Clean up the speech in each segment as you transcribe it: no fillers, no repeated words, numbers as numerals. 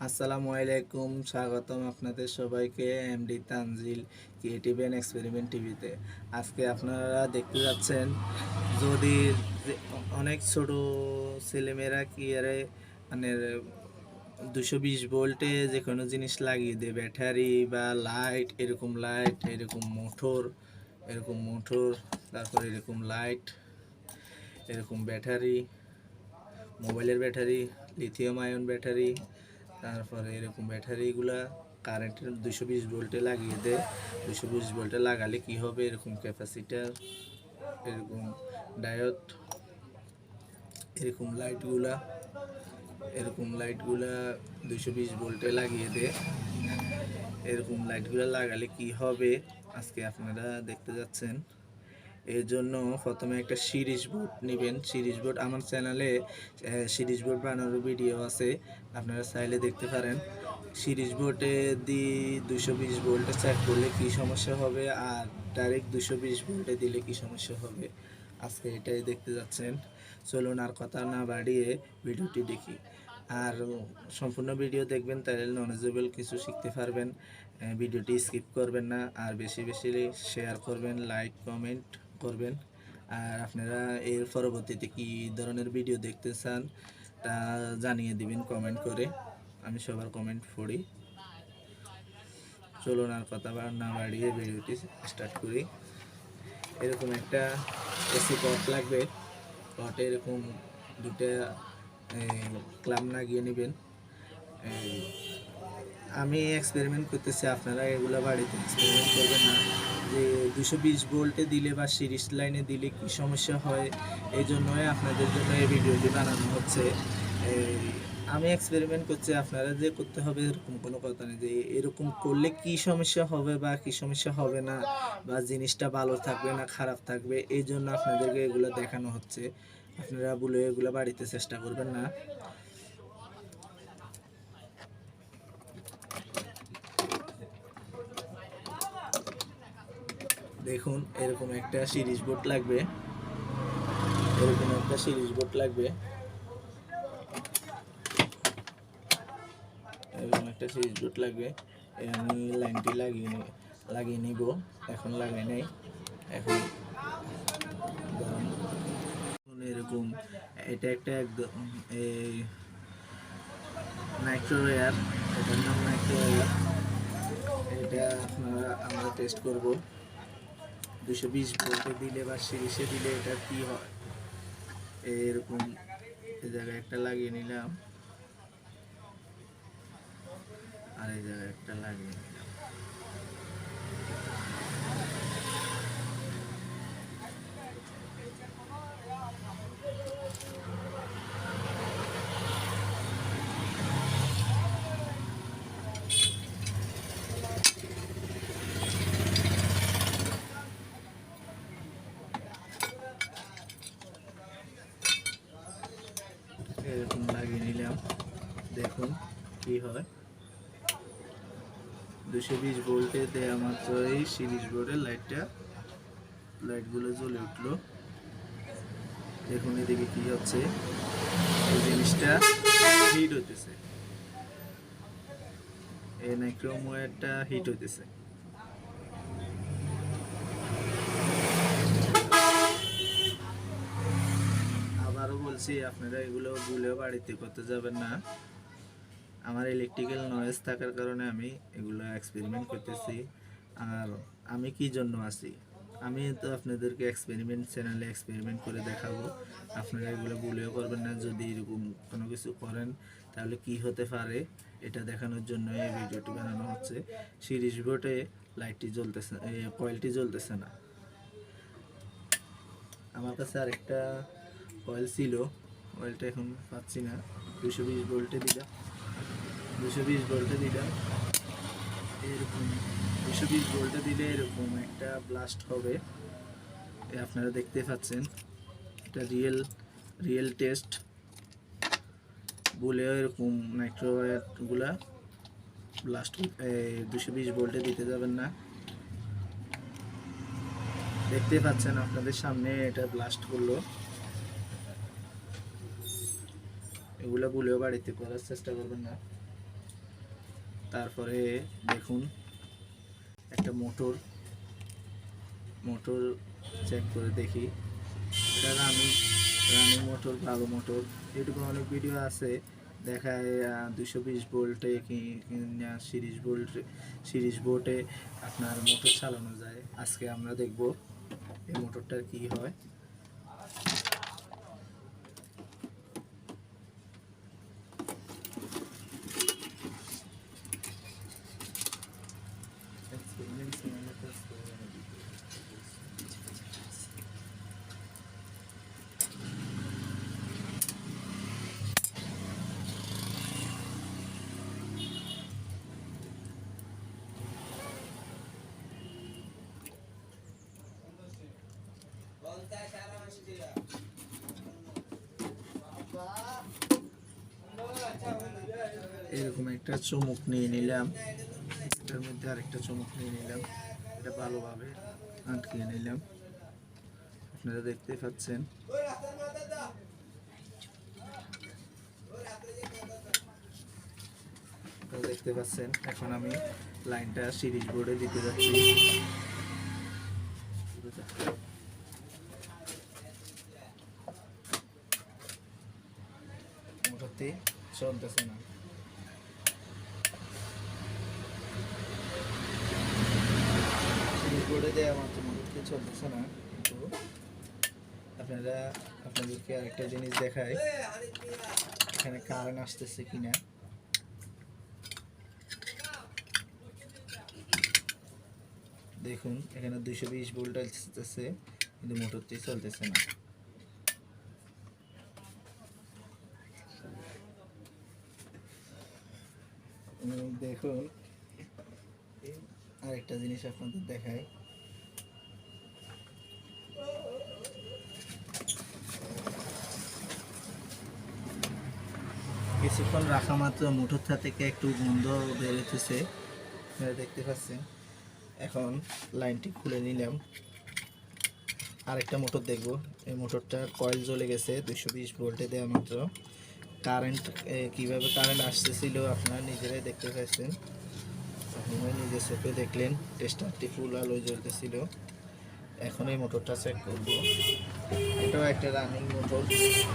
আসসালামু আলাইকুম, স্বাগতম আপনাদের সবাইকে MD Tanzil creative and experiment টিভিতে। আজকে আপনারা দেখতে যাচ্ছেন যদি অনেক ছোট ছেলেমেয়েরা কি আরে মানে 220 ভোল্টে যে কোনো জিনিস লাগিয়ে দেয়, ব্যাটারি বা লাইট এরকম মোটর, তারপর এরকম লাইট, এরকম ব্যাটারি, মোবাইলের ব্যাটারি, লিথিয়াম আয়ন ব্যাটারি, তারপরে এরকম ব্যাটারিগুলা কারেন্টের 220 ভোল্টে লাগিয়ে দেয়। 220 ভোল্টে লাগালে কি হবে, এরকম ক্যাপাসিটার, এরকম ডায়োড, এরকম লাইটগুলা 220 ভোল্টে লাগিয়ে দেয়। এরকম লাইটগুলো লাগালে কি হবে আজকে আপনারা দেখতে যাচ্ছেন। এর জন্য প্রথমে একটা সিরিজ বোর্ড নেবেন। সিরিজ বোর্ড আমার চ্যানেলে সিরিজ বোর্ড বানানোর ভিডিও আছে, আপনারা চাইলে দেখতে পারেন। সিরিজ বোর্ডে 220 ভোল্টে সেট করলে কী সমস্যা হবে, আর ডাইরেক্ট 220 ভোল্টে দিলে কী সমস্যা হবে, আজকে এটাই দেখতে যাচ্ছেন। চলুন আর কথা না বাড়িয়ে ভিডিওটি দেখি। আর সম্পূর্ণ ভিডিও দেখবেন, তাহলে নলেজেবল কিছু শিখতে পারবেন। ভিডিওটি স্কিপ করবেন না, আর বেশি বেশি শেয়ার করবেন, লাইক কমেন্ট করবেন। আর আপনারা এর পরবর্তীতে কী ধরনের ভিডিও দেখতে চান তা জানিয়ে দিবেন কমেন্ট করে, আমি সবার কমেন্ট পড়ি। চলুন আর কথা না বাড়িয়ে ভিডিওটি স্টার্ট করি। এরকম একটা এসি পট লাগবে। পটে এরকম দুটা ক্লাম লাগিয়ে নেবেন। আমি এক্সপেরিমেন্ট করতেছি, আপনারা এগুলো বাড়িতে এক্সপেরিমেন্ট করবেন না। যে 220 ভোল্টে দিলে বা সিরিজ লাইনে দিলে কী সমস্যা হয়, এই জন্যই আপনাদের জন্য এই ভিডিওটি বানানো হচ্ছে। আমি এক্সপেরিমেন্ট করছি, আপনারা যে করতে হবে এরকম কোনো কথা নেই যে এরকম করলে কী সমস্যা হবে বা কী সমস্যা হবে না, বা জিনিসটা ভালো থাকবে না খারাপ থাকবে, এই জন্য আপনাদেরকে এগুলো দেখানো হচ্ছে। আপনারা বলে এগুলো বাড়িতে চেষ্টা করবেন না। দেখুন, এরকম একটা সিরিজ বোর্ড লাগবে, এরকম একটা সিরিজ বোর্ড লাগবে, এরকম একটা সিরিজ বোর্ড লাগবে। আমি লাইনটি লাগিয়ে নিব, এখন লাগাই নাই। এখন এরকম এটা একটা একদম এই নাইট্রোওয়্যার, এটার নাম নাইট্রোওয়্যার। এটা আমরা টেস্ট করব 220 ভোল্টে দিলে বা সিরিজে দিলে এটা কি হয়। এরকম এই জায়গায় একটা লাগিয়ে নিলাম, আর এই জায়গায় একটা লাগিয়ে নিলাম। এরকম লাগিয়ে নিলাম, দেখুন কি হয়। 220 ভোল্টে দেওয়া মাত্রই সিরিজ বোর্ডের লাইটগুলো জ্বলে উঠলো। দেখুন এদিকে কি হচ্ছে, এই জিনিসটা হিট হইতেছে, এই নাইক্রোওয়্যারটা হিট হইতেছে। আবারও বলছি, আপনারা এগুলো ভুলেও বাড়িতে করতে যাবেন না। আমার ইলেকট্রিক্যাল নয়েজ থাকার কারণে আমি এগুলো এক্সপেরিমেন্ট করতেছি। আর আমি কি জন্য আছি, আমি তো আপনাদেরকে এক্সপেরিমেন্ট চ্যানেলে এক্সপেরিমেন্ট করে দেখাবো। আপনারা এগুলো ভুলেও করবেন না, যদি এরকম কোনো কিছু করেন তাহলে কি হতে পারে এটা দেখানোর জন্য এই ভিডিওটি বানানো হচ্ছে। সিরিজ বোর্ডে লাইটটি জ্বলতেছে, কয়েলটি জ্বলতেছে না। আমার কাছে আরেকটা কয়েল ছিল, কয়েলটা এখন পাচ্ছি না। 220 ভোল্টে দিলাম, 220 ভোল্টে দিলাম, এরকম 220 ভোল্টে দিলে এরকম একটা ব্লাস্ট হবে, আপনারা দেখতে পাচ্ছেন। এটা রিয়েল টেস্ট। বলেও এরকম নাইট্রোওয়্যারগুলা ব্লাস্ট 220 ভোল্টে দিতে যাবেন না। দেখতে পাচ্ছেন আপনাদের সামনে এটা ব্লাস্ট করলো। এগুলো ভুলেও বাড়িতে করার চেষ্টা করবেন না। তারপরে দেখুন একটা মোটর চেক করে দেখি, এটা রানিং মোটর, ভালো মোটর। ইউটিউবে অনেক ভিডিও আছে দেখায় 220 ভোল্টে কি সিরিজ বোর্ডে আপনার মোটর চালানো যায়। আজকে আমরা দেখব এই মোটরটার কি হয়। এরকম একটা চুমুক নিয়ে নিলাম, এটার মধ্যে আরেকটা চুমুক নিয়ে নিলাম, এটা ভালোভাবে আটকিয়ে নিলাম। আপনারা দেখতে পাচ্ছেন এখন আমি লাইনটা সিরিজ বোর্ডে দিতে যাচ্ছি। মোটরটি চলতেছে না, সিরিজ বোর্ডে দেওয়া মাত্র মোটরটি চলতেছে না। কিন্তু আপনাদেরকে আরেকটা জিনিস দেখায়, এখানে কারেন্ট আসতেছে কিনা। দেখুন এখানে 220 ভোল্ট আসতেছে, কিন্তু মোটরটি চলতেছে না। দেখুন আরেকটা জিনিস আপনাদের দেখাই, কিছুক্ষণ রাখা মাত্র মোটরটা থেকে একটু গন্ধ বেরোতেছে, দেখতে পাচ্ছেন। এখন লাইনটি খুলে নিলাম, আরেকটা মোটর দেখব। এই মোটরটার কয়েল জ্বলে গেছে 220 ভোল্টে দেওয়া মাত্র। কারেন্ট কিভাবে কারেন্ট আসতেছিল আপনারা নিজেরাই দেখতে পাচ্ছেন, আপনারা নিজের চোখে দেখলেন। টেস্টারটি ফুল আলোয় জ্বলতেছিল। এখন এই মোটরটা চেক করব, এটাও একটা রানিং মোটর,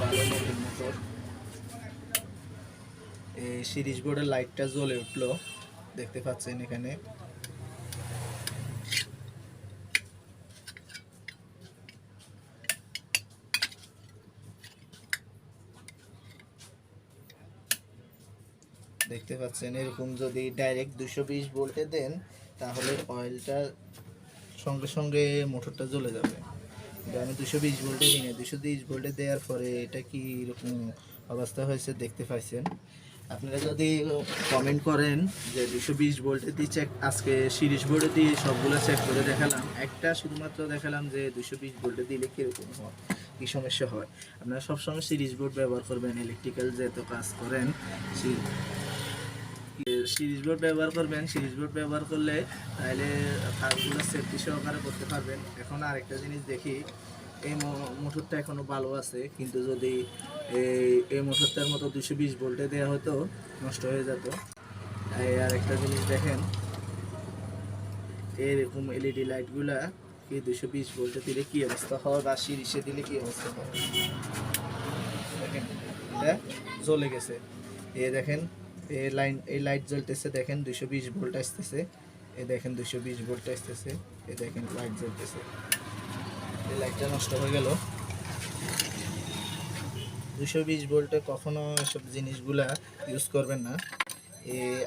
ভালো নতুন মোটর। এই সিরিজ বোর্ডের লাইটটা জ্বলে উঠলো, দেখতে পাচ্ছেন এখানে। দেখতে পাচ্ছেন এরকম যদি ডাইরেক্ট 220 ভোল্টে দেন তাহলে অয়েলটা সঙ্গে সঙ্গে মোটরটা জ্বলে যাবে। আমি 220 ভোল্টে দিই না, 230 ভোল্টে দেওয়ার পরে এটা কি এরকম অবস্থা হয়েছে দেখতে পাইছেন। আপনারা যদি কমেন্ট করেন যে 220 ভোল্টে দিয়ে চেক, আজকে সিরিজ বোর্ডে দিয়ে সবগুলো চেক করে দেখালাম, একটা শুধুমাত্র দেখালাম যে 220 ভোল্টে দিলে কীরকম হয়, কী সমস্যা হয়। আপনারা সবসময় সিরিজ বোর্ড ব্যবহার করবেন, ইলেকট্রিক্যাল যেহেতু কাজ করেন সিরিজ বোর্ড ব্যবহার করবেন। সিরিজ বোর্ড ব্যবহার করলে তাহলে কাজগুলো সেফটি সহকারে করতে পারবেন। এখন আরেকটা জিনিস দেখি, এই মোটরটা এখনো ভালো আছে, কিন্তু যদি এই মোটরটার মতো 220 ভোল্টে দেওয়া হতো নষ্ট হয়ে যেত। আরেকটা জিনিস দেখেন, এরকম এলইডি লাইটগুলা কি 220 ভোল্টে দিলে কি অবস্থা হয় বা সিরিজে দিলে কি অবস্থা হয়। দেখেন এটা জ্বলে গেছে, দেখেন এই লাইট জ্বলতেছে, দেখেন 220 ভোল্ট আসতেছে, দেখেন 220 ভোল্ট আসতেছে, দেখেন লাইট জ্বলতেছে। এই লাইটটা নষ্ট হয়ে গেল। 220 ভোল্টে কখনো এসব জিনিসগুলা ইউজ করবেন না।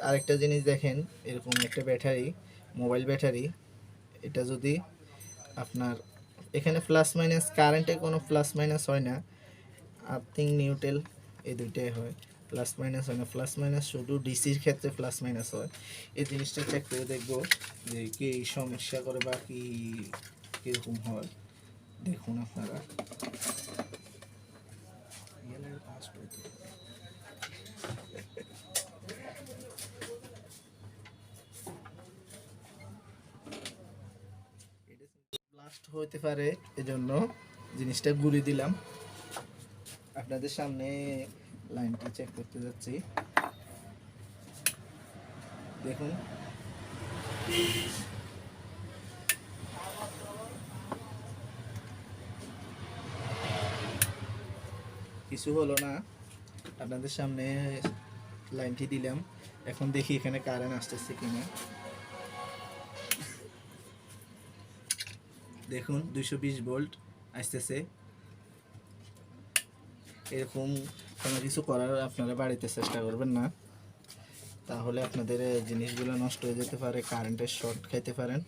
আরেকটা জিনিস দেখেন, এরকম একটা ব্যাটারি, মোবাইল ব্যাটারি, এটা যদি আপনার এখানে প্লাস মাইনাস, কারেন্টে কোনো প্লাস মাইনাস হয় না, আর্থিং নিউট্রাল এই দুইটাই হয়, প্লাস মাইনাস হয় না। প্লাস মাইনাস শুধু ডিসির ক্ষেত্রে প্লাস মাইনাস হয়। এই জিনিসটা চেক করে দেখবো যে কি সমস্যা করে বা কীরকম হয়। দেখুন আপনারা ব্লাস্ট হতে পারে, এজন্য জিনিসটা ঘুরিয়ে দিলাম। আপনাদের সামনে লাইনটা চেক করতে যাচ্ছি, দেখুন কিছু হলো না, আপনাদের সামনে লাইনটি দিলাম। এখন দেখি এখানে কারেন্ট আসতেছে কিনা। দেখুন 220 ভোল্ট আসতেছে। এরকম কোনো কিছু করার আপনারা বাড়িতে চেষ্টা করবেন না, তাহলে আপনাদের জিনিসগুলো নষ্ট হয়ে যেতে পারে, কারেন্টের শর্ট খাইতে পারেন।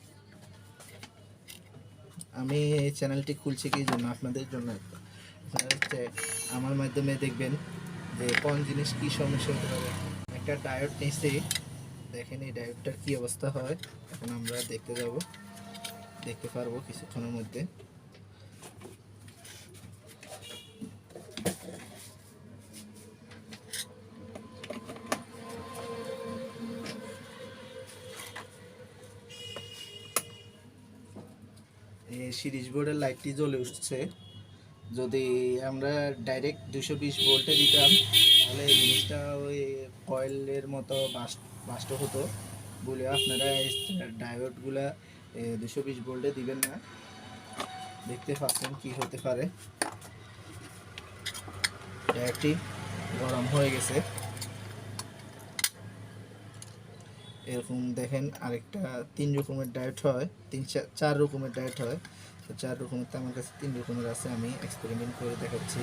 আমি এই চ্যানেলটি খুলছি কি জন্য, আপনাদের জন্য। আপনারা হচ্ছে আমার মাধ্যমে দেখবেন যে কোন জিনিস কী সমস্যা হতে পারে। একটা ডায়োড নিয়েছি, দেখেন এই ডায়োডটার কী অবস্থা হয়। এখন আমরা দেখতে পারবো কিছুক্ষণের মধ্যে। এই সিরিজ বোর্ডের লাইটটি জ্বলে উঠছে। যদি আমরা ডাইরেক্ট 220 ভোল্টে দিতাম তাহলে এই জিনিসটা ওই কয়েলের মতো বাস্ট হতো বলে আপনারা এই ডায়োডগুলা 220 ভোল্টে দিবেন না। দেখতে পাচ্ছেন কি হতে পারে, ডায়োডটি গরম হয়ে গেছে। এরকম দেখেন আরেকটা 3 রকমের ডায়োড হয়, 4 রকমের ডায়োড হয়। তো 4 রকমের তো আমার কাছে 3 রকমের আছে, আমি এক্সপেরিমেন্ট করে দেখাচ্ছি।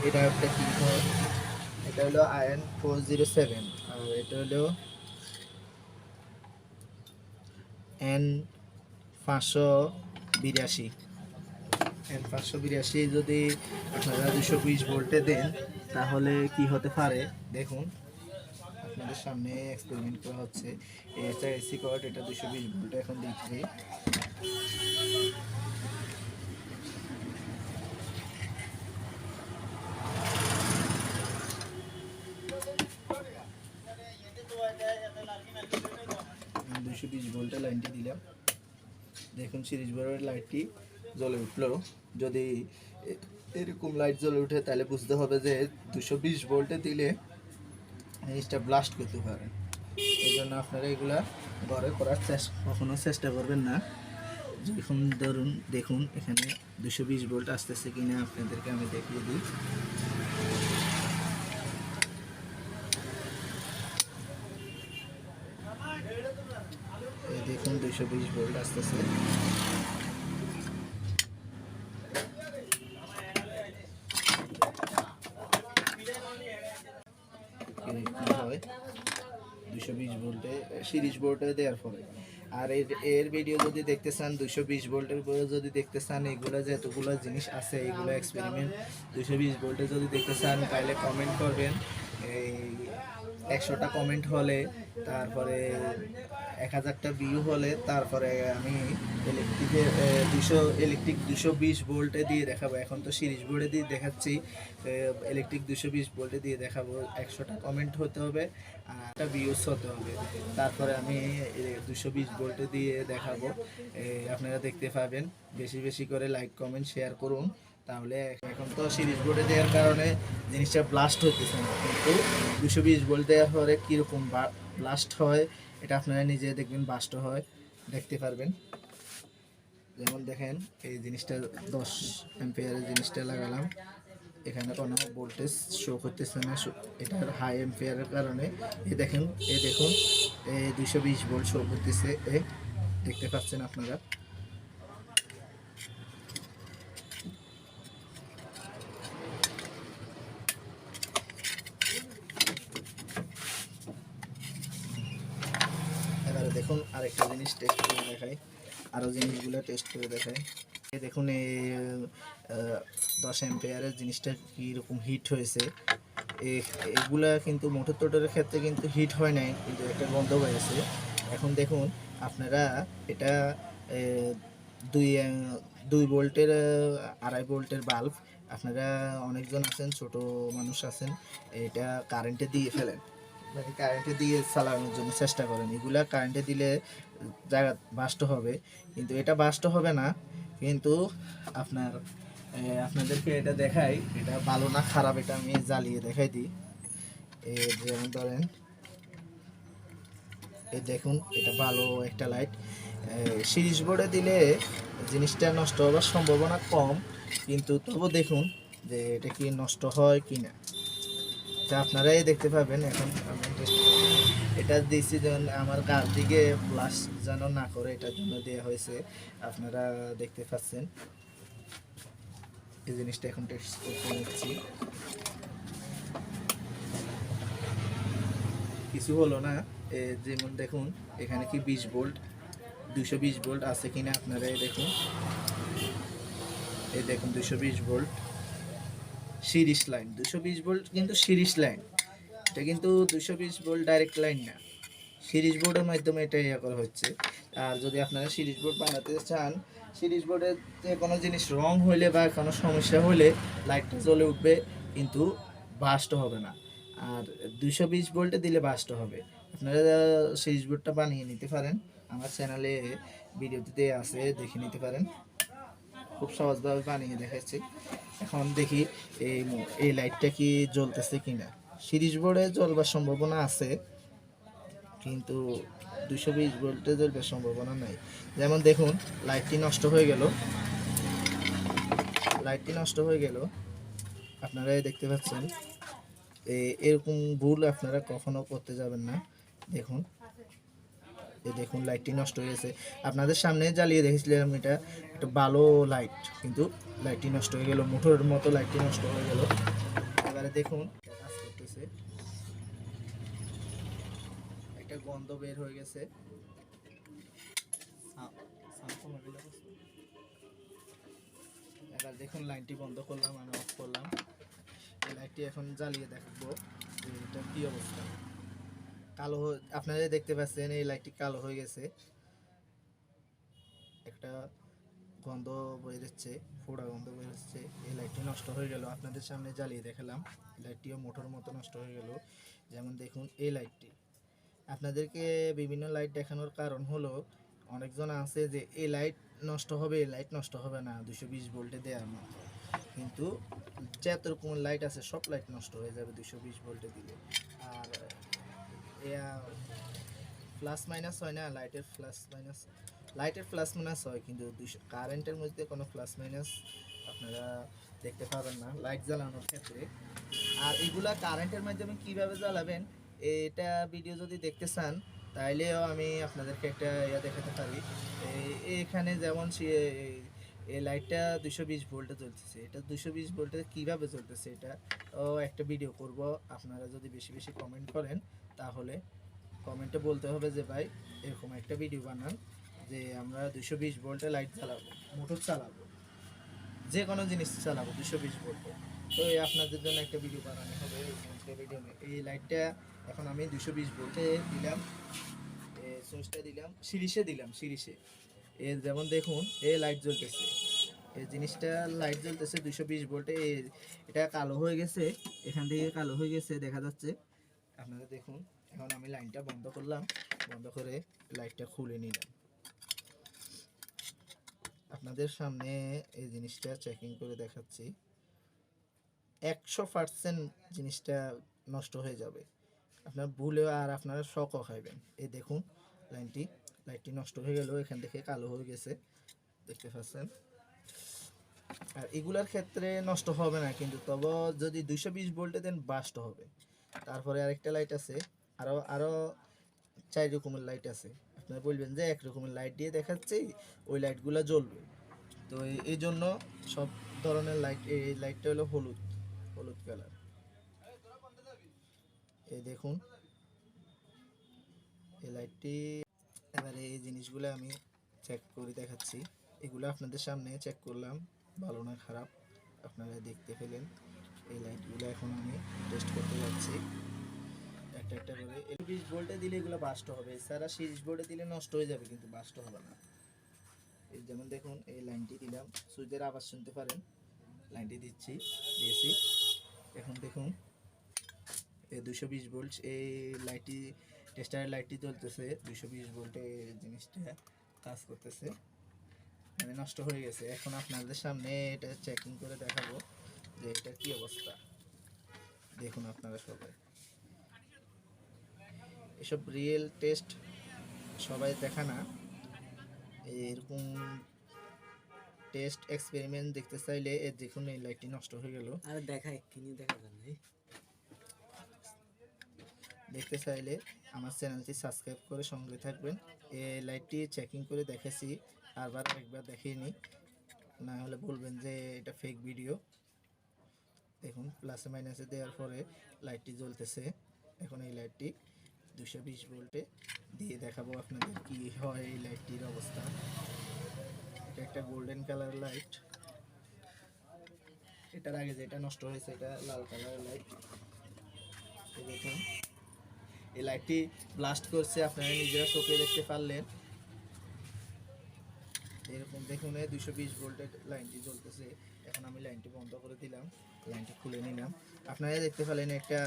এই ডায়োডটা কী হয়, এটা হলো IN407 আর এটা হলো N582। N582 যদি আপনারা 220 ভোল্টে দেন তাহলে কি হতে পারে দেখুন, আপনাদের সামনে এক্সপেরিমেন্ট করা হচ্ছে। এটা এসি কর্ড, এটা 220 ভোল্টে এখন দিচ্ছি। আমি 220 ভোল্টে লাইনটি দিলাম। দেখুন সিরিজ বোর্ডের লাইটটি জ্বলে উঠলো। যদি এরকম লাইট জ্বলে উঠে তাহলে বুঝতে হবে যে 220 ভোল্টে দিলে জিনিসটা ব্লাস্ট করতে পারে। এই জন্য আপনারা এগুলা ঘরে করার কখনো চেষ্টা করবেন না। যখন ধরুন দেখুন এখানে 220 ভোল্ট আসতেছে কিনা আপনাদেরকে আমি দেখিয়ে দিই। এই দেখুন 220 ভোল্ট আসতেছে। হয় 220 ভোল্টে সিরিজ বোর্ডে দেওয়ার পরে। আর এর ভিডিও যদি দেখতে চান 220 ভোল্টের পরে যদি দেখতে চান, এগুলো যতগুলো জিনিস আছে এগুলো এক্সপেরিমেন্ট 220 ভোল্টে যদি দেখতে চান তাহলে কমেন্ট করবেন। এই 100টা কমেন্ট হলে, তারপরে 1000টা ভিউ হলে, তারপরে আমি ইলেকট্রিক 220 ভোল্টে দিয়ে দেখাবো। এখন তো সিরিজ বোর্ডে দিয়ে দেখাচ্ছি, ইলেকট্রিক 220 ভোল্টে দিয়ে দেখাবো। 100টা কমেন্ট হতে হবে আর একটা ভিউস হতে হবে, তারপরে আমি 220 ভোল্টে দিয়ে দেখাবো। আপনারা দেখতে পাবেন। বেশি বেশি করে লাইক কমেন্ট শেয়ার করুন, তাহলে এখন তো সিরিজ বোর্ডে দেওয়ার কারণে জিনিসটা ব্লাস্ট হতেছে না, কিন্তু 220 ভোল্ট দেওয়ার পরে কীরকম ব্লাস্ট হয় এটা আপনারা নিজে দেখবেন, বাস্ট হয় দেখতে পারবেন। যেমন দেখেন এই জিনিসটা 10 অ্যাম্পিয়ারের জিনিসটা লাগালাম, এখানে কোনো ভোল্টেজ শো করতেছে না, এটার হাই অ্যাম্পিয়ারের কারণে। এই দেখুন এই 220 ভোল্ট শো করতেছে, দেখতে পাচ্ছেন আপনারা। এবারে দেখুন আরেকটা জিনিস টেস্ট করে দেখাই, আরও জিনিসগুলো টেস্ট করে দেখাই। এই দেখুন এই 10 অ্যাম্পিয়ারের জিনিসটা কীরকম হিট হয়েছে। এগুলা কিন্তু মোটর টোটরের ক্ষেত্রে কিন্তু হিট হয় নাই, কিন্তু একটা গন্ধ হয়েছে। এখন দেখুন আপনারা এটা 2 ভোল্টের 2.5 ভোল্টের বাল্ব, আপনারা অনেকজন আছেন, ছোট মানুষ আছেন, এটা কারেন্টে দিয়ে ফেলেন, মানে কারেন্টে দিয়ে চালানোর জন্য চেষ্টা করেন। এগুলা কারেন্টে দিলে জায়গা বাস্ট হবে, কিন্তু এটা বাস্ট হবে না। কিন্তু আপনাদেরকে এটা দেখাই, এটা ভালো না খারাপ এটা আমি জ্বালিয়ে দেখাই দিই। যেমন ধরেন এই দেখুন এটা ভালো একটা লাইট। সিরিজ বোর্ডে দিলে জিনিসটা নষ্ট হওয়ার সম্ভাবনা কম, কিন্তু তবু দেখুন যে এটা কি নষ্ট হয় কি না, তা আপনারাই দেখতে পাবেন। এখন আমি এটা দিয়েছি যেন আমার গাছ দিকে ফ্লাশ যেন না করে, এটার জন্য দেওয়া হয়েছে। আপনারা দেখতে পাচ্ছেন এই জিনিসটা এখন টেস্ট করতে নিচ্ছি। কিছু হলো না। যেমন দেখুন এখানে কি 20 ভোল্ট 220 ভোল্ট আছে কিনা আপনারা দেখুন। এই দেখুন 220 ভোল্ট সিরিজ লাইন, 220 ভোল্ট কিন্তু সিরিজ লাইন, এটা কিন্তু 220 ভোল্ট ডাইরেক্ট লাইন না, সিরিজ বোর্ডের মাধ্যমে এটা ইয়ে করা হচ্ছে। আর যদি আপনারা সিরিজ বোর্ড বানাতে চান, সিরিজ বোর্ডে যে কোনো জিনিস রং হইলে বা কোনো সমস্যা হলে লাইটটা জ্বলে উঠবে, কিন্তু বাস্ট হবে না। আর 220 ভোল্টে দিলে বাস্ট হবে। আপনারা সিরিজ বোর্ডটা বানিয়ে নিতে পারেন, আমার চ্যানেলে ভিডিওতে দেওয়া আছে, দেখে নিতে পারেন। খুব সহজভাবে বানিয়ে দেখাচ্ছি। এখন দেখি এই লাইটটা কি জ্বলতেছে কিনা। সিরিজ বোর্ডে জ্বলবার সম্ভাবনা আছে, কিন্তু 220 ভোল্টে জ্বলবার সম্ভাবনা নাই। যেমন দেখুন লাইটটি নষ্ট হয়ে গেল, লাইটটি নষ্ট হয়ে গেল, আপনারা দেখতে পাচ্ছেন। এরকম ভুল আপনারা কখনো করতে যাবেন না। দেখুন এই দেখুন লাইটটি নষ্ট হয়ে গেছে। আপনাদের সামনে জ্বালিয়ে দেখেছিলাম এটা একটা ভালো লাইট, কিন্তু লাইটটি নষ্ট হয়ে গেল, মোটরের মতো লাইটটি নষ্ট হয়ে গেল। এবারে দেখুন কাজ করতেছে, একটা গন্ধ বের হয়ে গেছে। এবার দেখুন লাইনটি বন্ধ করলাম, আমি অফ করলাম। এই লাইটটি এখন জ্বালিয়ে দেখবো যে এটা কি অবস্থা। কালো আপনারা দেখতে পাচ্ছেন এই লাইটটি কালো হয়ে গেছে, একটা গন্ধ বয়ে যাচ্ছে, ফোড়া গন্ধ বয়ে যাচ্ছে। এই লাইটটি নষ্ট হয়ে গেল, আপনাদের সামনে জ্বালিয়ে দেখালাম। লাইটটিও মোটর মতো নষ্ট হয়ে গেল। যেমন দেখুন এই লাইটটি, আপনাদেরকে বিভিন্ন লাইট দেখানোর কারণ হলো অনেকজন আছে যে এই লাইট নষ্ট হবে, এই লাইট নষ্ট হবে না 220 ভোল্টে দেওয়ার মতো, কিন্তু যত রকমের লাইট আছে সব লাইট নষ্ট হয়ে যাবে 220 ভোল্টে দিলে। আর প্লাস মাইনাস হয় না, লাইটের প্লাস মাইনাস হয়, কিন্তু কারেন্টের মধ্যে কোনো প্লাস মাইনাস আপনারা দেখতে পাবেন না লাইট জ্বালানোর ক্ষেত্রে। আর এগুলা কারেন্টের মাধ্যমে কিভাবে জ্বালাবেন, এটা ভিডিও যদি দেখতে চান তাইলেও আমি আপনাদেরকে একটা ইয়া দেখাতে পারি। এখানে যেমন এই লাইটটা 220 ভোল্টে জ্বলতেছে, এটা 220 ভোল্টে কীভাবে জ্বলতেছে এটা একটা ভিডিও করব। আপনারা যদি বেশি বেশি কমেন্ট করেন তাহলে কমেন্টে বলতে হবে যে ভাই এরকম একটা ভিডিও বানান, যে আমরা 220 ভোল্টে লাইট চালাবো, মোটর চালাবো, যে কোনো জিনিস চালাবো 220 ভোল্টে। তো এই আপনাদের জন্য একটা ভিডিও বানানো হবে। এই লাইটটা এখন আমি 220 ভোল্টে দিলাম, সুইচটা দিলাম, সিরিজে এর যেমন দেখুন এই লাইট জ্বলতেছে, এই জিনিসটা লাইট জ্বলতেছে 220 ভোল্টে। এটা কালো হয়ে গেছে, এখান থেকে কালো হয়ে গেছে দেখা যাচ্ছে। আপনারা দেখুন এখন আমি লাইনটা বন্ধ করলাম, বন্ধ করে লাইটটা খুলে নিলাম। আপনাদের সামনে এই জিনিসটা চেকিং করে দেখাচ্ছি। 100% জিনিসটা নষ্ট হয়ে যাবে, আপনার ভুলেও আর আপনারা শকও খাইবেন। এই দেখুন লাইটটি নষ্ট হয়ে গেল, এখান থেকে কালো হয়ে গেছে, দেখতে পাচ্ছেন। আর এগুলার ক্ষেত্রে নষ্ট হবে না, কিন্তু তবে যদি 220 ভোল্টে দেন বাস্ট হবে। তারপরে আরেকটা লাইট আছে, আরও 4 রকমের লাইট আছে। আপনারা বলবেন যে এক রকমের লাইট দিয়ে দেখাচ্ছি, ওই লাইটগুলো জ্বলবে। তো এই জন্য সব ধরনের লাইট, এই লাইটটা হলো হলুদ কালার। এই দেখুন এই লাইটটি। এবারে এই জিনিসগুলো আমি চেক করে দেখাচ্ছি, এগুলো আপনাদের সামনে চেক করলাম, ভালো না খারাপ আপনারা দেখতে পেলেন। এই লাইটগুলো এখন আমি টেস্ট করতে যাচ্ছি একটা একটা করে। 20 ভোল্টে দিলে এগুলো বাস্ট হবে, এছাড়া সিরিজ বোর্ডে দিলে নষ্ট হয়ে যাবে, কিন্তু বাস্ট হবে না। এই যেমন দেখুন এই লাইনটি দিলাম, সুইচের আওয়াজ শুনতে পারেন, লাইনটি দিয়েছি। এখন দেখুন এই 220 ভোল্ট এই লাইটটি, টেস্টারের লাইটটি জ্বলতেছে 220 ভোল্টে, জিনিসটা কাজ করতেছে, মানে নষ্ট হয়ে গেছে। এখন আপনাদের সামনে এটা চেকিং করে দেখাবো যে এটা কি অবস্থা। দেখুন আপনারা সবাই, এসব রিয়েল টেস্ট সবাই দেখা না, এরকম টেস্ট এক্সপেরিমেন্ট দেখতে চাইলে দেখুন এই লাইটটি নষ্ট হয়ে গেল। আর দেখা এক্ষুনি দেখা যান নাই। দেখতে চাইলে আমার চ্যানেলটি সাবস্ক্রাইব করে সঙ্গে থাকবেন। এই লাইটটি চেকিং করে দেখেছি, আরেকবার দেখিনি, না হলে বলবেন যে এটা ফেক ভিডিও। দেখুন প্লাসে মাইনাসে দেওয়ার পরে লাইটটি জ্বলতেছে। এখন এই লাইটটি 220 ভোল্টে দিয়ে দেখাবো আপনাদের কি হয় এই লাইটটির অবস্থা। এটা একটা গোল্ডেন কালার লাইট। এটার আগে যেটা নষ্ট হয়েছে এটা লাল কালারের লাইট। দেখুন এই লাইটটি ব্লাস্ট করছে, আপনারা নিজেরা চোখে দেখতে পারলেন। এরকম দেখুন 220 ভোল্টের লাইনটি জ্বলতেছে। এখন আমি লাইনটি বন্ধ করে দিলাম, লাইনটি খুলে নিলাম। আপনারা দেখতে পেলেন একটা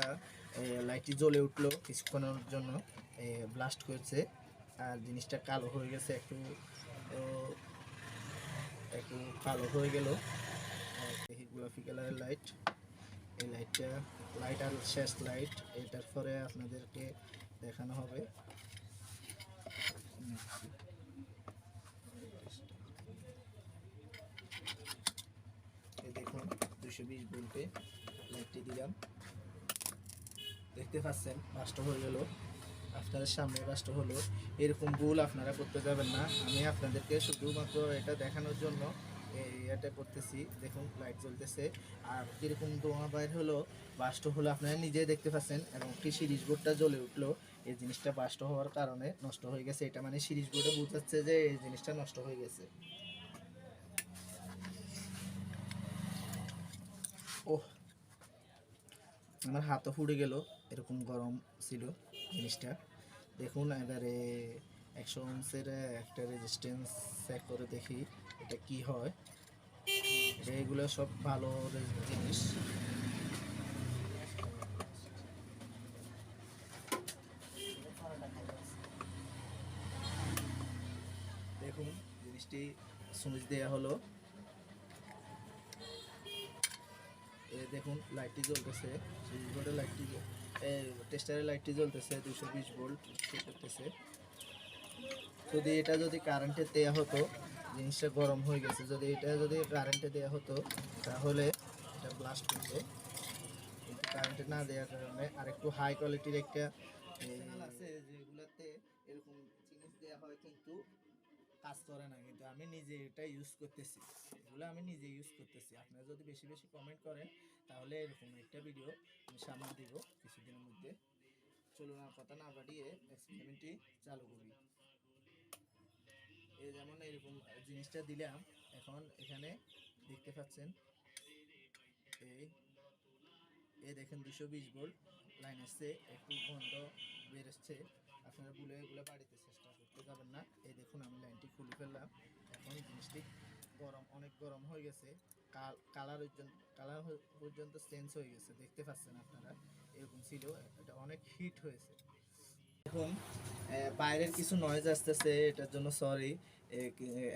লাইটটি জ্বলে উঠলো কিছুক্ষণের জন্য, ব্লাস্ট করছে আর জিনিসটা কালো হয়ে গেছে, একটু একটু কালো হয়ে গেল। দেখি গোলাপি কালারের লাইট, এই লাইট আর শেষ লাইট, এটার পরে আপনাদেরকে দেখানো হবে। দেখুন 220 ভোল্টে লাইটটি দিলাম, দেখতে পাচ্ছেন নষ্ট হয়ে গেল, আপনাদের সামনে নষ্ট হলো। এরকম ভুল আপনারা করতে যাবেন না, আমি আপনাদেরকে শুধুমাত্র এটা দেখানোর জন্য এটা করতেছি। দেখুন লাইট জ্বলতেছে আর কীরকম ধোঁয়া বাইর হলো, বাস্ট হলো, আপনারা নিজেই দেখতে পাচ্ছেন। এবং একটি সিরিজ বোর্ডটা জ্বলে উঠলো, এই জিনিসটা বাস্ট হওয়ার কারণে নষ্ট হয়ে গেছে। এটা মানে সিরিজ বোর্ডে বোঝাচ্ছে যে এই জিনিসটা নষ্ট হয়ে গেছে। ওহ, আমার হাতও পুড়ে গেল, এরকম গরম ছিল জিনিসটা। দেখুন এবারে 100 ওহমের একটা রেজিস্ট্যান্স চেক করে দেখি এটা কি হয়। এগুলো সব ভালো জিনিস। দেখুন জিনিসটি সুইচ দেওয়া হলো, দেখুন লাইটটি জ্বলতেছে, সুইচ বোর্ডের লাইটটি, টেস্টারের লাইটটি জ্বলতেছে, 220 ভোল্ট করতেছে। যদি কারেন্টে দেওয়া হতো, জিনিসটা গরম হয়ে গেছে, যদি কারেন্টে দেওয়া হতো তাহলে এটা ব্লাস্ট করতো, কিন্তু কারেন্টে না দেওয়ার কারণে আরেকটু হাই কোয়ালিটির একটা আছে যেগুলোতে এরকম জিনিস দেওয়া হয় কিন্তু কাজ করে না, কিন্তু আমি নিজে এটা ইউজ করতেছি, এগুলো আমি নিজে ইউজ করতেছি। আপনারা যদি বেশি বেশি কমেন্ট করেন তাহলে এরকম একটা ভিডিও আমি সামনে দিব কিছুদিনের মধ্যে। চলুন আর কথা না বাড়িয়ে এক্সপেরিমেন্টটি চালু করি। এই যেমন এরকম জিনিসটা দিলাম, এখন এখানে দেখতে পাচ্ছেন এই দেখেন 220 ভোল্ট লাইন আসছে, একটু গন্ধ বের আসছে। আপনারা ভুলে এগুলো বাড়িতে চেষ্টা করতে যাবেন না। এই দেখুন আমি লাইনটি খুলে ফেললাম, এখন জিনিসটি অনেক গরম হয়ে গেছে, কালার পর্যন্ত চেঞ্জ হয়ে গেছে, দেখতে পাচ্ছেন আপনারা। এরকম ছিল, এটা অনেক হিট হয়েছে। দেখুন বাইরের কিছু নয়েজ আসতেছে, এটার জন্য সরি।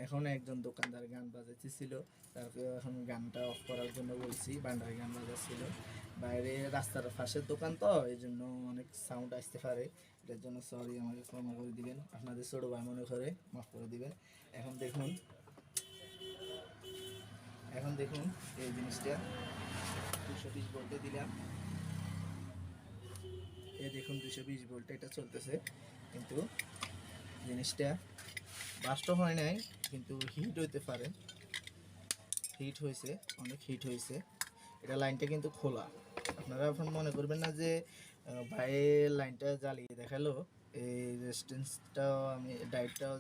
এখন একজন দোকানদার গান বাজাইতেছিল, তারপরে এখন গানটা অফ করার জন্য বলছি, বান্ডারি গান বাজাচ্ছিল। বাইরে রাস্তার পাশের দোকান তো, এই জন্য অনেক সাউন্ড আসতে পারে, এটার জন্য সরি, আমাকে ক্ষমা করে দিবেন, আপনাদের ছোটো ভাই মনে করে মাফ করে দিবেন। এখন দেখুন এই জিনিসটা 220 ভোল্টে দিলাম, দেখুন 220 ভোল্টে এটা চলতেছে, কিন্তু জিনিসটা বাস্ট হয় নাই, কিন্তু হিট হইতে পারে, হিট হয়েছে, অনেক হিট হয়েছে। এটা লাইনটা কিন্তু খোলা, আপনারা এখন মনে করবেন না যে ভাইয়ের লাইনটা জ্বালিয়ে দেখালো। এই রেজিস্ট্যান্সটাও আমি ডাইটটাও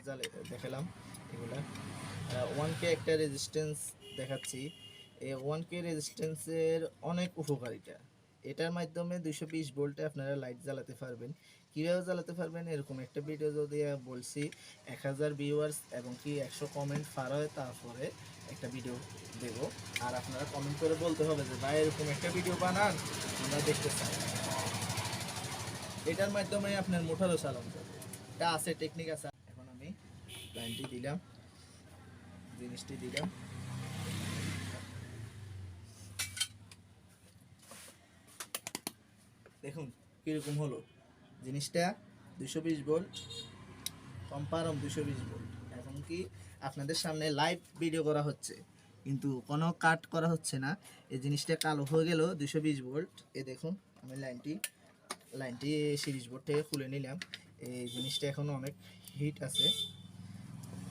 দেখালাম, এগুলা 1K একটা রেজিস্ট্যান্স দেখাচ্ছি। এই 1K রেজিস্ট্যান্সের অনেক উপকারিতা, এটার মাধ্যমে 220 ভোল্টে আপনারা লাইট জ্বালাতে পারবেন। কীভাবে জ্বালাতে পারবেন, এরকম একটা ভিডিও যদি বলছি 1000 ভিউয়ার্স এবং কি 100 কমেন্ট পার হয় তারপরে একটা ভিডিও দেব। আর আপনারা কমেন্ট করে বলতে হবে যে ভাই এরকম একটা ভিডিও বানান, আমরা দেখতে চাই। এটার মাধ্যমে আপনার মোটরও চালানো যাবে, এটা আছে, টেকনিক আছে। এখন আমি লাইনটি দিলাম, জিনিসটি দিলাম, দেখুন কীরকম হলো জিনিসটা। 220 ভোল্ট কম্পারম 220 ভোল্ট। এখন কি আপনাদের সামনে লাইভ ভিডিও করা হচ্ছে, কিন্তু কোনো কাট করা হচ্ছে না। এই জিনিসটা কালো হয়ে গেল 220 ভোল্ট। এ দেখুন আমি লাইনটি সিরিজ বোর্ড থেকে খুলে নিলাম। এই জিনিসটা এখন অনেক হিট আছে,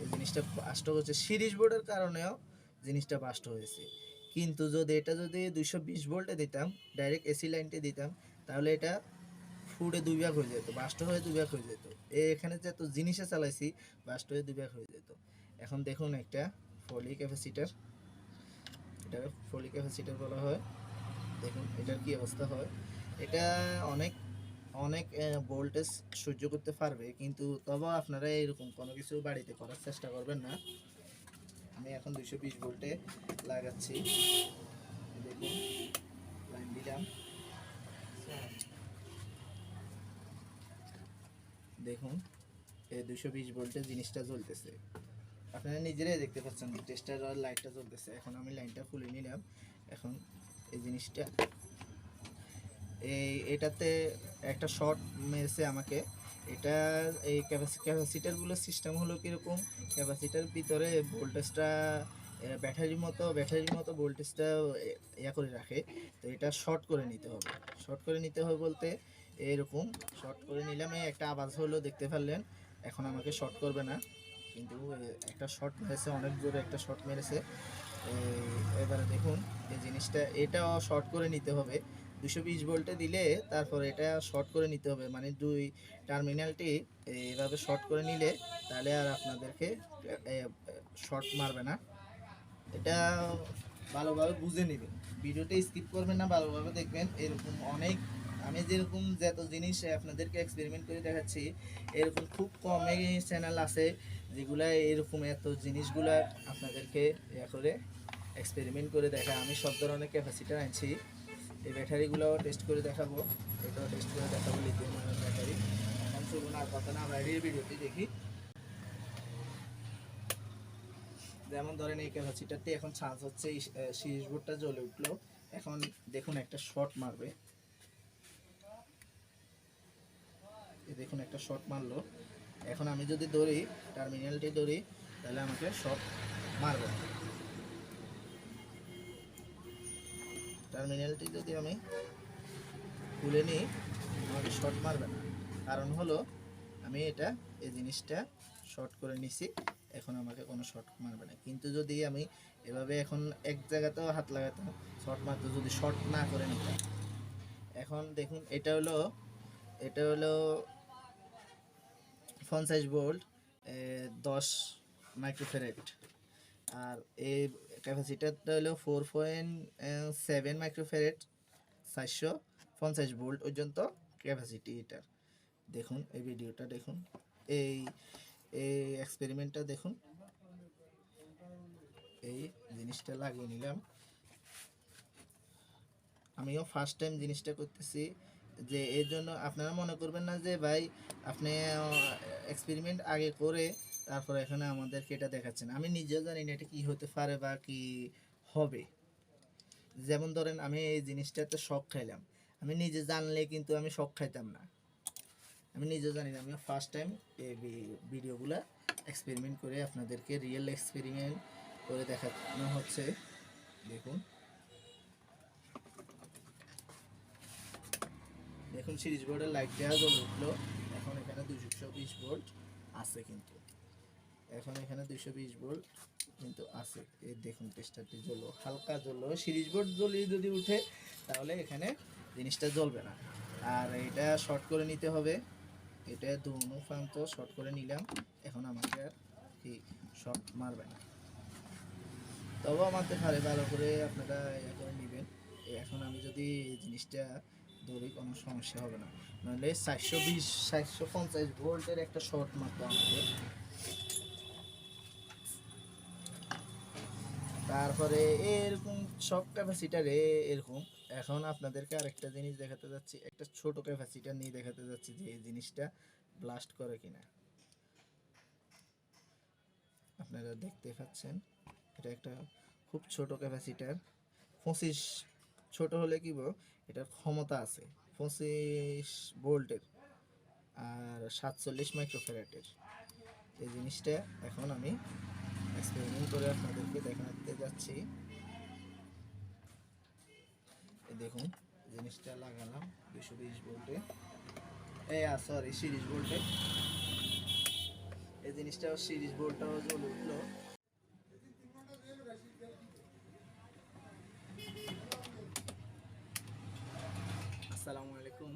এই জিনিসটা বাস্ট হচ্ছে সিরিজ বোর্ডের কারণেও জিনিসটা বাস্ট হয়েছে। কিন্তু যদি 220 ভোল্টে দিতাম, ডাইরেক্ট এসি লাইনটি দিতাম, তাহলে এটা ফুডে দুই ভাগ হয়ে যেত, বাস্ট হয়ে দুই ভাগ হয়ে যেত। এখানে যে এত জিনিসে চালাইছি বাস্ট হয়ে দুই ভাগ হয়ে যেত। এখন দেখুন একটা ফলি ক্যাপাসিটার, এটা ফলি ক্যাপাসিটার বলা হয়। দেখুন এটার কি অবস্থা হয়। এটা অনেক অনেক ভোল্টেজ সহ্য করতে পারবে, কিন্তু তবে আপনারা এরকম কোনো কিছু বাড়িতে করার চেষ্টা করবেন না। আমি এখন 220 ভোল্টে লাগাচ্ছি। দেখুন লাইন দিলাম, দেখুন এই 220 ভোল্টে জিনিসটা জ্বলতেছে, আপনারা নিজেরাই দেখতে পাচ্ছেন টেস্টার আর লাইটটা জ্বলতেছে। এখন আমি লাইনটা খুলে নিলাম। এখন এই জিনিসটা এটাতে একটা শর্ট মেরেছে আমাকে। এটা এই ক্যাপাসিটারগুলোর সিস্টেম হলো কীরকম, ক্যাপাসিটার ভিতরে ভোল্টেজটা ব্যাটারির মতো ভোল্টেজটা ইয়া করে রাখে। তো এটা শর্ট করে নিতে হবে। শর্ট করে নিতে হবে বলতে এরকম শর্ট করে নিলাম, এই একটা আওয়াজ হলো দেখতে পারলেন। এখন আমাকে শর্ট করবে না, কিন্তু একটা শর্ট মেরেছে, অনেক জোরে একটা শর্ট মেরেছে। এবারে দেখুন এই জিনিসটা এটাও শর্ট করে নিতে হবে। 220 ভোল্টে দিলে তারপর এটা শর্ট করে নিতে হবে, মানে দুই টার্মিনালটি এইভাবে শর্ট করে নিলে তাহলে আর আপনাদেরকে শর্ট মারবে না। এটা ভালোভাবে বুঝে নেবেন, ভিডিওটা স্কিপ করবেন না, ভালোভাবে দেখবেন। এরকম অনেক আমি যেরকম যত জিনিস আপনাদেরকে এক্সপেরিমেন্ট করে দেখাচ্ছি, এরকম খুব কমই চ্যানেল আছে যেগুলা এরকম এত জিনিসগুলা আপনাদেরকে ইয়া করে এক্সপেরিমেন্ট করে দেখা। আমি সব ধরনের ক্যাপাসিটার আনছি, এই ব্যাটারিগুলোও টেস্ট করে দেখাবো, এটাও টেস্ট করে দেখাবো, লিথিয়াম আয়ন ব্যাটারি। এখন চলুন আর কথা না বাইরের ভিডিওটি দেখি। যেমন ধরেন এই ক্যাপাসিটারটি এখন চার্জ হচ্ছে, সিরিজ বোর্ডটা জ্বলে উঠলো। এখন দেখুন একটা শর্ট মারবে, দেখুন একটা শর্ট মারলো। এখন আমি যদি ধরি টার্মিনালটি ধরি, তাহলে আমাকে শর্ট মারবে। টার্মিনালটি যদি আমি খুলে নিই, আমাকে শর্ট মারবে না। কারণ হলো আমি এই জিনিসটা শর্ট করে নিছি, এখন আমাকে কোনো শর্ট মারবে না। কিন্তু যদি আমি এভাবে এখন এক জায়গাতেও হাত লাগাতাম, শর্ট মারতে যদি শর্ট না করে নিতাম। এখন দেখুন এটা হলো 50 ভোল্ট 10 মাইক্রোফ্যারাড, আর এই ক্যাপাসিটারটা হলো 4.7 মাইক্রোফ্যারাড, 450 ভোল্ট পর্যন্ত ক্যাপাসিটি এটার। দেখুন এই ভিডিওটা দেখুন, এই এই এক্সপেরিমেন্টটা দেখুন। এই জিনিসটা লাগিয়ে নিলাম, আমিও ফার্স্ট টাইম জিনিসটা করতেছি। যে এর জন্য আপনারা মনে করবেন না যে ভাই আপনি এক্সপেরিমেন্ট আগে করে তারপর এখানে আমাদেরকে এটা দেখাচ্ছেন। আমি নিজেও জানি না এটা কী হতে পারে বা কি হবে। যেমন ধরেন আমি এই জিনিসটাতে শক খাইলাম, আমি নিজে জানলে কিন্তু আমি শক খাইতাম না। আমি নিজেও জানি না, আমি ফার্স্ট টাইম এই ভিডিওগুলো এক্সপেরিমেন্ট করে আপনাদেরকে রিয়েল এক্সপেরিমেন্ট করে দেখানো হচ্ছে। দেখুন দেখুন সিরিজ বোর্ডের লাইটটা জ্বলে উঠলো। এখন এখানে 220 ভোল্ট আছে, কিন্তু এখন এখানে 220 ভোল্ট কিন্তু আছে। এই দেখুন টেস্টারটি জ্বললো, হালকা জ্বললো। সিরিজ বোর্ড জ্বলিয়ে যদি উঠে তাহলে এখানে জিনিসটা জ্বলবে না। আর এটা শর্ট করে নিতে হবে, এটা দুনো প্রান্ত শর্ট করে নিলাম। এখন আমাকে আর কি শর্ট মারবে না, তবেও মারতে পারে, ভালো করে আপনারা ইয়ে করে নেবেন। এখন আমি যদি এই জিনিসটা ধরি কোনো সমস্যা হবে না, নাহলে 450 ভোল্টের একটা শর্ট মারতো আমাকে। তারপরে এরকম সব ক্যাপাসিটারে এরকম। এখন আপনাদেরকে আরেকটা জিনিস দেখাতে যাচ্ছি, একটা ছোট ক্যাপাসিটার নিয়ে দেখাতে যাচ্ছি যে এই জিনিসটা ব্লাস্ট করে কিনা। আপনারা দেখতে পাচ্ছেন এটা একটা খুব ছোট ক্যাপাসিটার। 25 ছোট হলে কি বল, এটার ক্ষমতা আছে 25 ভোল্টের আর 47 মাইক্রোফ্যারাডের। এই জিনিসটা এখন আমি এক্সপেরিমেন্ট করে আপনাদেরকে দেখাতে যাচ্ছি। এই দেখুন জিনিসটা লাগালাম 220 ভোল্টে, সরি সিরিজ ভোল্টে। এই জিনিসটাও সিরিজ ভোল্টটাও জ্বলে উঠলো। আসসালামু আলাইকুম।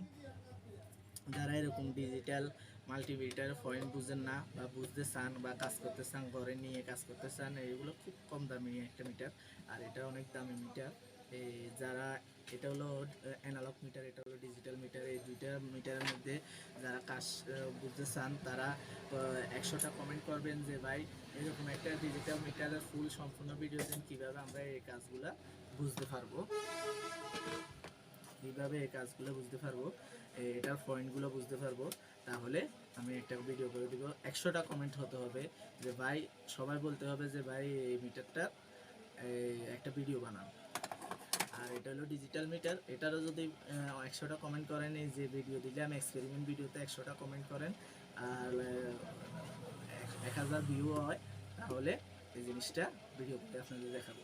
যারা এরকম ডিজিটাল মাল্টিমিটার পয়েন্ট বুঝেন না বা বুঝতে চান বা কাজ করতে চান, ঘরে নিয়ে কাজ করতে চান, এইগুলো খুব কম দামি একটা মিটার, আর এটা অনেক দামি মিটার। এই যারা এটা হলো অ্যানালগ মিটার, এটা হলো ডিজিটাল মিটার। এই দুইটা মিটারের মধ্যে যারা কাজ বুঝতে চান তারা 100টা কমেন্ট করবেন যে ভাই এরকম একটা ডিজিটাল মিটারের ফুল সম্পূর্ণ ভিডিও দিন, কীভাবে আমরা এই কাজগুলো বুঝতে পারবো, কীভাবে এই কাজগুলো বুঝতে পারবো, এটার পয়েন্টগুলো বুঝতে পারবো। তাহলে আমি একটা ভিডিও করে দিব। 100টা কমেন্ট হতে হবে যে ভাই, সবাই বলতে হবে যে ভাই এই মিটারটা একটা ভিডিও বানাও। আর এটা হলো ডিজিটাল মিটার, এটারও যদি 100টা কমেন্ট করেন, এই যে ভিডিও দিলে আমি এক্সপেরিমেন্ট ভিডিওতে 100টা কমেন্ট করেন আর 1000 ভিউ হয়, তাহলে এই জিনিসটা ভিডিও করে আপনাদের দেখাবো।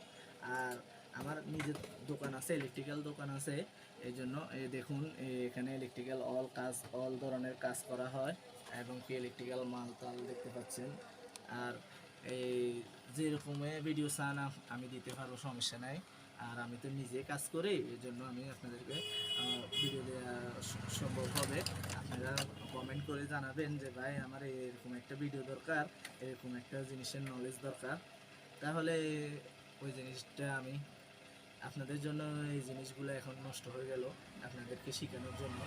আর আমার নিজের দোকান আছে, ইলেকট্রিক্যাল দোকান আছে, এই জন্য এই দেখুন এখানে ইলেকট্রিক্যাল অল ধরনের কাজ করা হয়, এবং কি ইলেকট্রিক্যাল মাল তাল দেখতে পাচ্ছেন। আর এই যেরকম ভিডিও চান আমি দিতে পারবো, সমস্যা নাই। আর আমি তো নিজে কাজ করি, এই জন্য আমি আপনাদেরকে ভিডিও দেওয়া সম্ভব হবে। আপনারা কমেন্ট করে জানাবেন যে ভাই আমার এরকম একটা ভিডিও দরকার, এরকম একটা জিনিসের নলেজ দরকার, তাহলে ওই জিনিসটা আমি আপনাদের জন্য, এই জিনিসগুলো এখন নষ্ট হয়ে গেল আপনাদেরকে শেখানোর জন্য।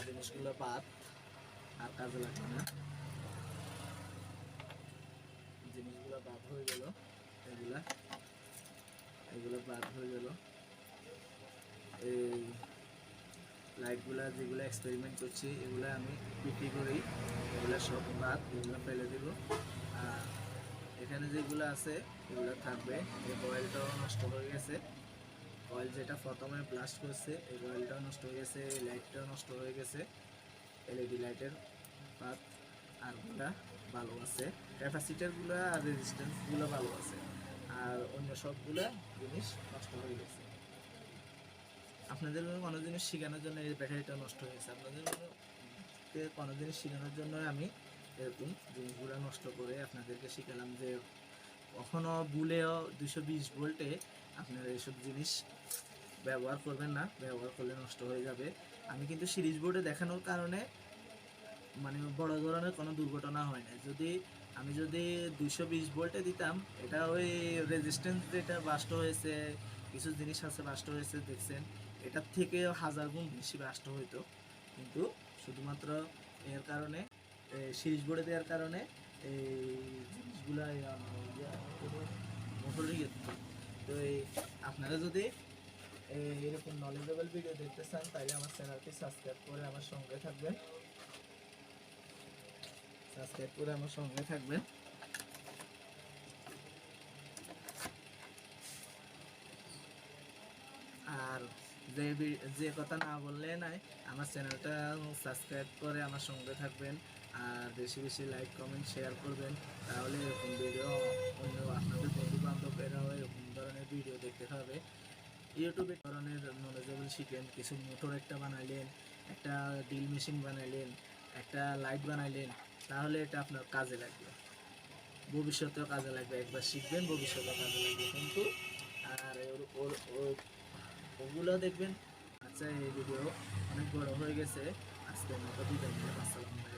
জিনিসগুলো বাদ আর কাজে লাগবে না, জিনিসগুলো বাদ হয়ে গেল, এগুলো বাদ হয়ে গেল। এই লাইটগুলা যেগুলো এক্সপেরিমেন্ট করছি এগুলো আমি বিক্রি করি, এগুলো সব বাদ, এগুলো ফেলে দেব। আর এখানে যেগুলো আছে এগুলো থাকবে। এই কয়েলটাও নষ্ট হয়ে গেছে, কয়েল যেটা প্রথমে ব্লাস্ট করছে এই কয়েলটাও নষ্ট হয়ে গেছে, এই লাইটটাও নষ্ট হয়ে গেছে, এলইডি লাইটের পাত আরগুলা ভালো আছে, ক্যাপাসিটারগুলো আর রেজিস্ট্যান্সগুলো ভালো আছে, আর অন্য সবগুলো জিনিস নষ্ট হয়ে গেছে। আপনাদের কোনো জিনিস শেখানোর জন্য এই ব্যাটারিটা নষ্ট হয়েছে, আপনাদের কোনো জিনিস শেখানোর জন্য আমি এরকম জিনিসগুলো নষ্ট করে আপনাদেরকে শেখালাম যে কখনো ভুলেও 220 ভোল্টে আপনারা এইসব জিনিস ব্যবহার করবেন না, ব্যবহার করলে নষ্ট হয়ে যাবে। আমি কিন্তু সিরিজ বোর্ডে দেখানোর কারণে মানে বড় ধরনের কোনো দুর্ঘটনা হয় না। আমি যদি 220 ভোল্টে দিতাম, এটা ওই রেজিস্ট্যান্স যেটা বাস্ট হয়েছে, কিছু জিনিস আছে বাস্ট হয়েছে দেখছেন, এটার থেকে 1000 গুণ বেশি বাস্ট হইতো। কিন্তু শুধুমাত্র এর কারণে সিরিজ বোর্ডে দেওয়ার কারণে এই জিনিসগুলো মোটরে যেত। তো আপনারা যদি এরকম নলেজেবল ভিডিও দেখতে চান তাহলে আমার চ্যানেলটি সাবস্ক্রাইব করে আমার সঙ্গে থাকবেন, আর যে কথা না বললে নাই, আমার চ্যানেলটা সাবস্ক্রাইব করে আমার সঙ্গে থাকবেন, আর বেশি বেশি লাইক কমেন্ট শেয়ার করবেন, তাহলে এরকম ভিডিও অন্য আপনাদের বন্ধু বান্ধবেরাও এরকম ধরনের ভিডিও দেখতে পাবে। ইউটিউবে ধরনের নলেজেবল শিখেন, কিছু মোটর একটা বানাইলেন, একটা ড্রিল মেশিন বানাইলেন, একটা লাইট বানাইলেন, তাহলে এটা আপনার কাজে লাগবে, ভবিষ্যতেও কাজে লাগবে। একবার শিখবেন ভবিষ্যতেও কাজে লাগবে কিন্তু। আর ওগুলো দেখবেন। আচ্ছা, এই ভিডিও অনেক বড় হয়ে গেছে, আজকের মতো বিদায় নিলাম। আসসালামু আলাইকুম।